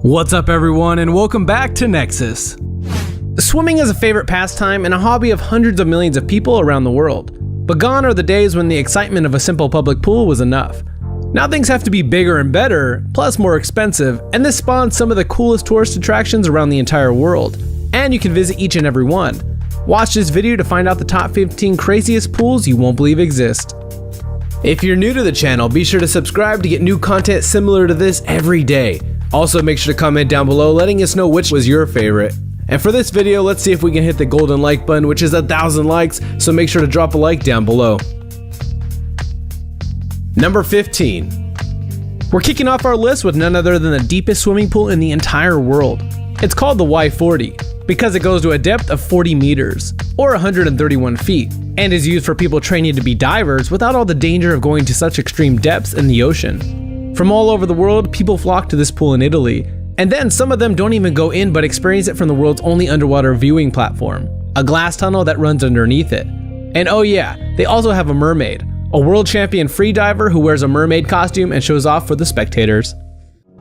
What's up everyone, and welcome back to Nexus. Swimming is a favorite pastime and a hobby of hundreds of millions of people around the world. But gone are the days when the excitement of a simple public pool was enough. Now things have to be bigger and better, plus more expensive, and this spawns some of the coolest tourist attractions around the entire world. And you can visit each and every one. Watch this video to find out the top 15 craziest pools you won't believe exist. If you're new to the channel, be sure to subscribe to get new content similar to this every day. Also, make sure to comment down below letting us know which was your favorite. And for this video, let's see if we can hit the golden like button, which is 1,000 likes, so make sure to drop a like down below. Number 15. We're kicking off our list with none other than the deepest swimming pool in the entire world. It's called the Y40 because it goes to a depth of 40 meters, or 131 feet, and is used for people training to be divers without all the danger of going to such extreme depths in the ocean. From all over the world, people flock to this pool in Italy, and then some of them don't even go in but experience it from the world's only underwater viewing platform, a glass tunnel that runs underneath it. And oh yeah, they also have a mermaid, a world champion free diver who wears a mermaid costume and shows off for the spectators.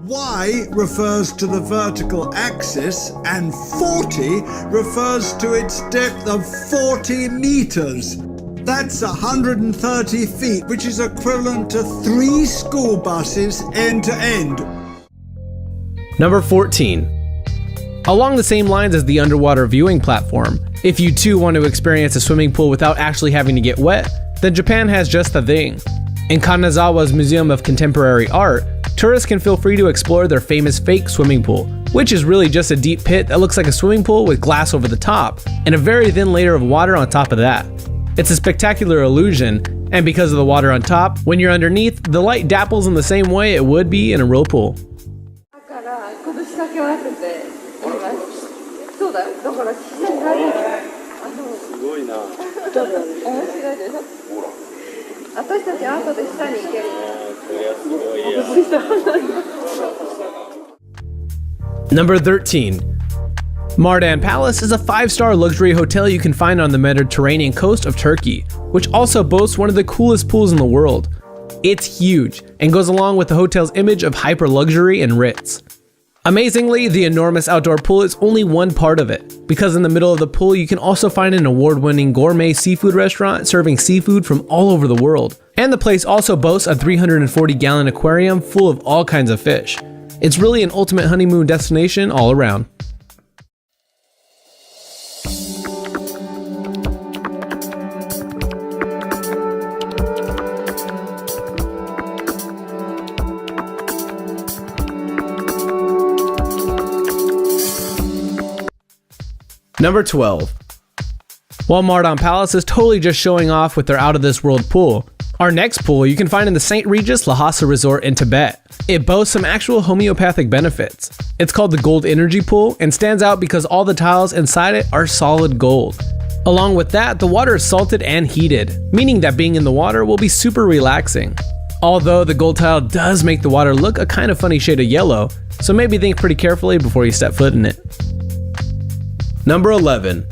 Y refers to the vertical axis and 40 refers to its depth of 40 meters. That's 130 feet, which is equivalent to 3 school buses end to end. Number 14. Along the same lines as the underwater viewing platform, if you too want to experience a swimming pool without actually having to get wet, then Japan has just the thing. In Kanazawa's Museum of Contemporary Art, tourists can feel free to explore their famous fake swimming pool, which is really just a deep pit that looks like a swimming pool with glass over the top, and a very thin layer of water on top of that. It's a spectacular illusion, and because of the water on top, when you're underneath, the light dapples in the same way it would be in a real pool. Number 13. Mardan Palace is a 5-star luxury hotel you can find on the Mediterranean coast of Turkey, which also boasts one of the coolest pools in the world. It's huge and goes along with the hotel's image of hyper luxury and ritz. Amazingly, the enormous outdoor pool is only one part of it, because in the middle of the pool you can also find an award-winning gourmet seafood restaurant serving seafood from all over the world. And the place also boasts a 340-gallon aquarium full of all kinds of fish. It's really an ultimate honeymoon destination all around. Number 12. While Mardan Palace is totally just showing off with their out-of-this-world pool, our next pool you can find in the St. Regis Lhasa Resort in Tibet. It boasts some actual homeopathic benefits. It's called the Gold Energy Pool and stands out because all the tiles inside it are solid gold. Along with that, the water is salted and heated, meaning that being in the water will be super relaxing. Although the gold tile does make the water look a kind of funny shade of yellow, so maybe think pretty carefully before you step foot in it. Number 11.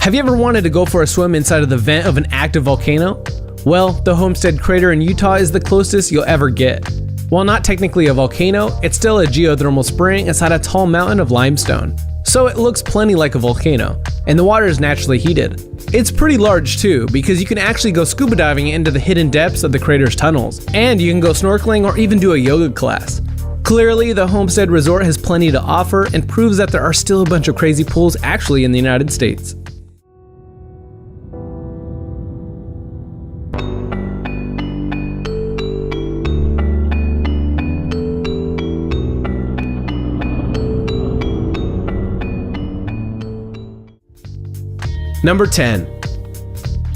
Have you ever wanted to go for a swim inside of the vent of an active volcano? Well, the Homestead crater in Utah is the closest you'll ever get. While not technically a volcano, it's still a geothermal spring inside a tall mountain of limestone. So it looks plenty like a volcano, and the water is naturally heated. It's pretty large too, because you can actually go scuba diving into the hidden depths of the crater's tunnels, and you can go snorkeling or even do a yoga class. Clearly, the Homestead Resort has plenty to offer and proves that there are still a bunch of crazy pools actually in the United States. Number 10.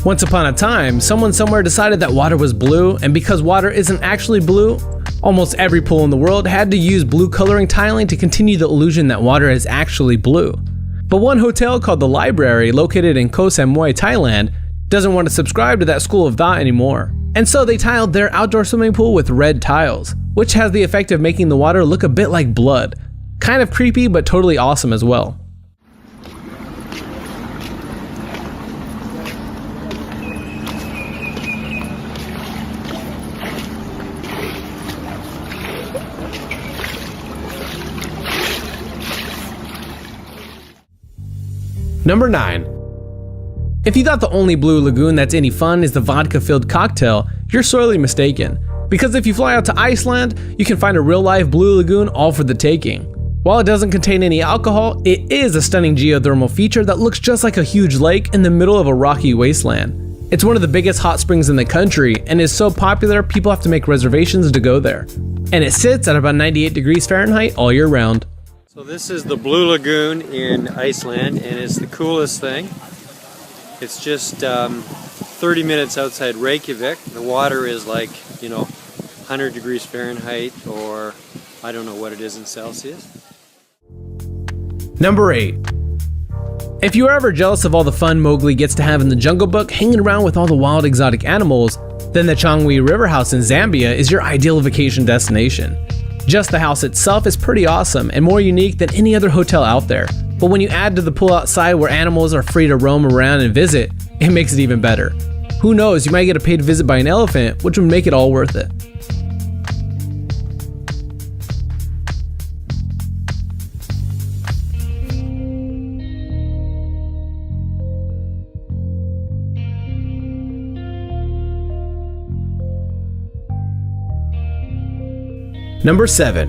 Once upon a time, someone somewhere decided that water was blue, and because water isn't actually blue, almost every pool in the world had to use blue coloring tiling to continue the illusion that water is actually blue. But one hotel called The Library, located in Koh Samui, Thailand, doesn't want to subscribe to that school of thought anymore. And so they tiled their outdoor swimming pool with red tiles, which has the effect of making the water look a bit like blood. Kind of creepy, but totally awesome as well. Number 9. If you thought the only blue lagoon that's any fun is the vodka-filled cocktail, you're sorely mistaken. Because if you fly out to Iceland, you can find a real-life blue lagoon all for the taking. While it doesn't contain any alcohol, it is a stunning geothermal feature that looks just like a huge lake in the middle of a rocky wasteland. It's one of the biggest hot springs in the country and is so popular people have to make reservations to go there. And it sits at about 98 degrees Fahrenheit all year round. So this is the Blue Lagoon in Iceland, and it's the coolest thing. It's just 30 minutes outside Reykjavik. The water is like, 100 degrees Fahrenheit, or I don't know what it is in Celsius. Number 8. If you were ever jealous of all the fun Mowgli gets to have in the Jungle Book hanging around with all the wild exotic animals, then the Changwi River House in Zambia is your ideal vacation destination. Just the house itself is pretty awesome and more unique than any other hotel out there, but when you add to the pool outside where animals are free to roam around and visit, it makes it even better. Who knows, you might get a paid visit by an elephant, which would make it all worth it. Number 7.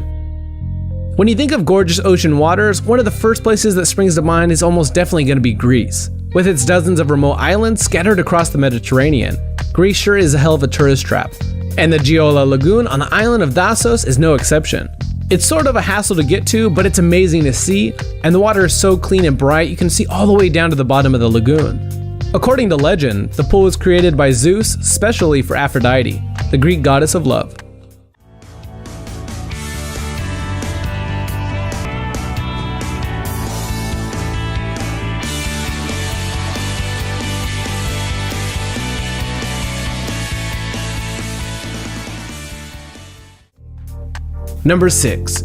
When you think of gorgeous ocean waters, one of the first places that springs to mind is almost definitely going to be Greece. With its dozens of remote islands scattered across the Mediterranean, Greece sure is a hell of a tourist trap. And the Giola Lagoon on the island of Dasos is no exception. It's sort of a hassle to get to, but it's amazing to see, and the water is so clean and bright you can see all the way down to the bottom of the lagoon. According to legend, the pool was created by Zeus specially for Aphrodite, the Greek goddess of love. Number 6.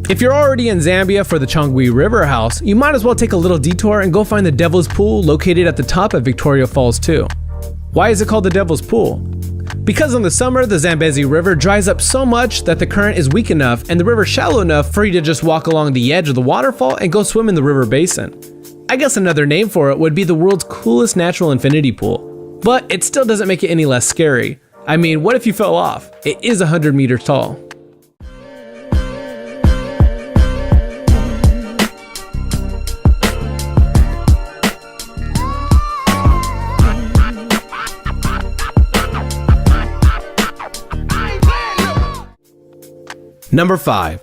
If you're already in Zambia for the Changwi River House, you might as well take a little detour and go find the Devil's Pool located at the top of Victoria Falls too. Why is it called the Devil's Pool? Because in the summer, the Zambezi River dries up so much that the current is weak enough and the river shallow enough for you to just walk along the edge of the waterfall and go swim in the river basin. I guess another name for it would be the world's coolest natural infinity pool. But it still doesn't make it any less scary. I mean, what if you fell off? It is 100 meters tall. Number 5.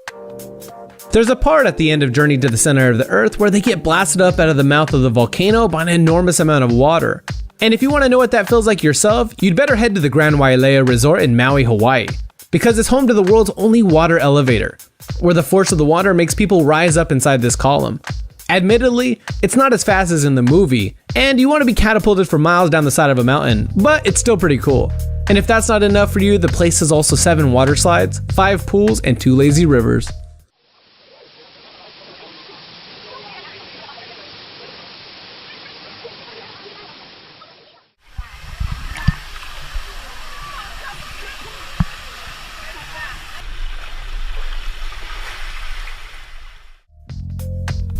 There's a part at the end of Journey to the Center of the Earth where they get blasted up out of the mouth of the volcano by an enormous amount of water. And if you want to know what that feels like yourself, you'd better head to the Grand Wailea Resort in Maui, Hawaii, because it's home to the world's only water elevator, where the force of the water makes people rise up inside this column. Admittedly, it's not as fast as in the movie, and you want to be catapulted for miles down the side of a mountain, but it's still pretty cool. And if that's not enough for you, the place has also 7 water slides, 5 pools, and 2 lazy rivers.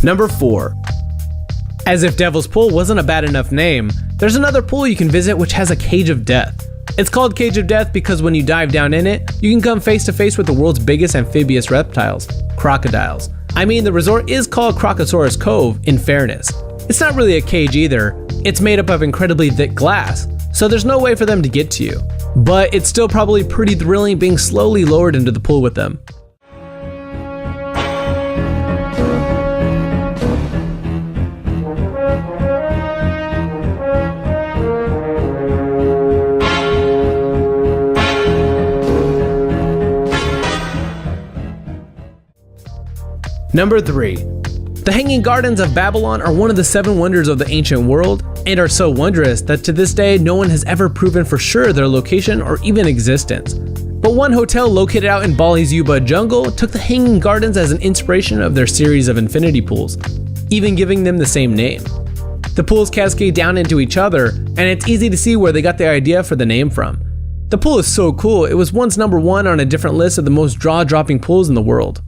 Number 4. As if Devil's Pool wasn't a bad enough name, there's another pool you can visit which has a cage of death. It's called Cage of Death because when you dive down in it, you can come face to face with the world's biggest amphibious reptiles, crocodiles. I mean, the resort is called Crocosaurus Cove, in fairness. It's not really a cage either, it's made up of incredibly thick glass, so there's no way for them to get to you. But it's still probably pretty thrilling being slowly lowered into the pool with them. Number 3. The Hanging Gardens of Babylon are one of the 7 wonders of the ancient world and are so wondrous that to this day no one has ever proven for sure their location or even existence. But one hotel located out in Bali's Yuba jungle took the Hanging Gardens as an inspiration of their series of infinity pools, even giving them the same name. The pools cascade down into each other, and it's easy to see where they got the idea for the name from. The pool is so cool, it was once number 1 on a different list of the most jaw-dropping pools in the world.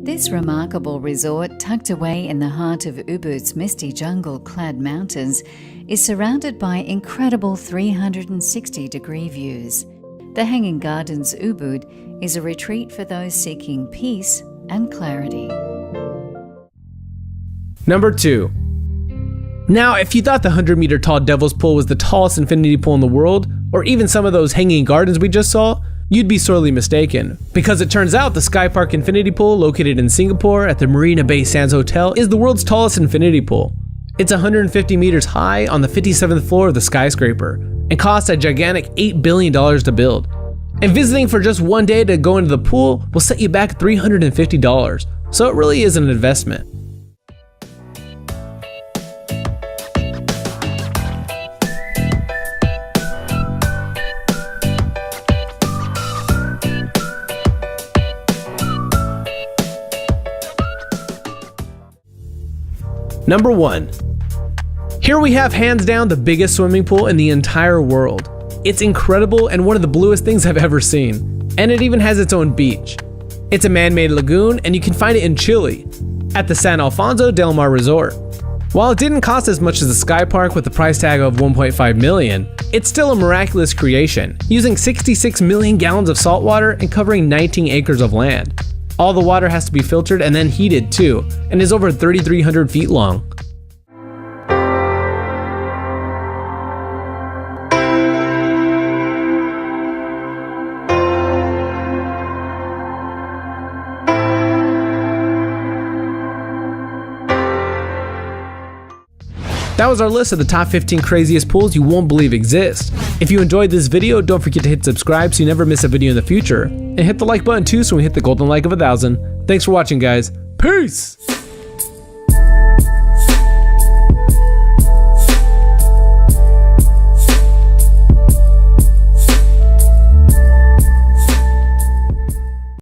This remarkable resort, tucked away in the heart of Ubud's misty jungle-clad mountains, is surrounded by incredible 360-degree views. The Hanging Gardens Ubud is a retreat for those seeking peace and clarity. Number 2. Now, if you thought the 100-meter tall Devil's Pool was the tallest infinity pool in the world, or even some of those hanging gardens we just saw, you'd be sorely mistaken. Because it turns out the Sky Park Infinity Pool, located in Singapore at the Marina Bay Sands Hotel, is the world's tallest infinity pool. It's 150 meters high on the 57th floor of the skyscraper, and costs a gigantic $8 billion to build. And visiting for just one day to go into the pool will set you back $350, so it really is an investment. Number 1. Here we have hands down the biggest swimming pool in the entire world. It's incredible and one of the bluest things I've ever seen. And it even has its own beach. It's a man-made lagoon and you can find it in Chile, at the San Alfonso del Mar Resort. While it didn't cost as much as the Sky Park with a price tag of $1.5 million, it's still a miraculous creation, using 66 million gallons of salt water and covering 19 acres of land. All the water has to be filtered and then heated too, and is over 3,300 feet long. That was our list of the top 15 craziest pools you won't believe exist. If you enjoyed this video, don't forget to hit subscribe so you never miss a video in the future. And hit the like button too so we hit the golden like of 1,000. Thanks for watching, guys. Peace!